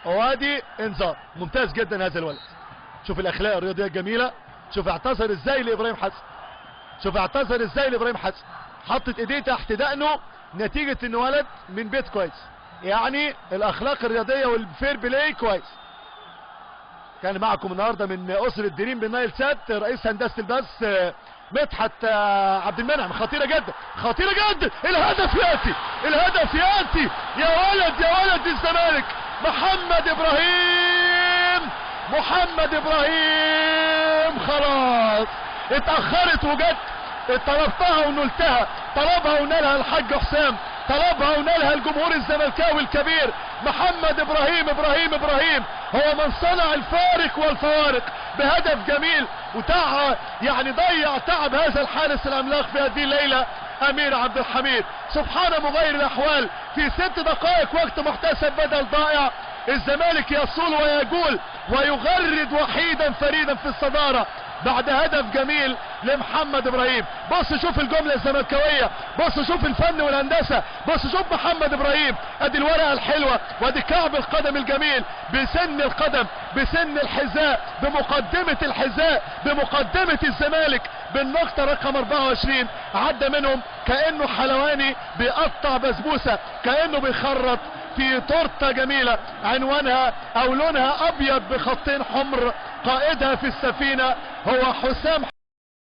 وادي انذار. ممتاز جدا هذا الولد. شوف الاخلاق الرياضيه الجميله. شوف اعتذر ازاي لابراهيم حسن. شوف اعتذر ازاي لابراهيم حسن. حطت ايديه تحت دقنه نتيجه انه ولد من بيت كويس. يعني الاخلاق الرياضيه والفير بلاي كويس. كان معكم النهارده من اسره دريم بالنايل سات رئيس هندسه البث مدحت عبد المنعم. خطيره جدا خطيره جدا. الهدف ياتي الهدف ياتي. يا ولد يا ولد الزمالك. محمد ابراهيم محمد ابراهيم خلاص اتاخرت وجت. طلبتها ونلتها. طلبها ونالها الحاج حسام. طلبها ونالها الجمهور الزملكاوي الكبير. محمد ابراهيم ابراهيم هو من صنع الفارق والفوارق بهدف جميل. يعني ضيع تعب هذا الحارس العملاق في هذه الليله امير عبد الحميد. سبحان مغير الاحوال. في 6 دقائق وقت محتسب بدل ضائع الزمالك يصول ويجول ويغرد وحيدا فريدا في الصداره بعد هدف جميل لمحمد ابراهيم. بص شوف الجمله الزملكاويه. بص شوف الفن والهندسه. بص شوف محمد ابراهيم. ادي الورقه الحلوه وادي كعب القدم الجميل بسن القدم بسن الحذاء بمقدمه الحذاء بمقدمه الزمالك بالنقطه رقم 24. عدى منهم كانه حلواني بيقطع بسبوسه كانه بيخرط في تورته جميله عنوانها او لونها ابيض بخطين حمر. قائدها في السفينه هو حسام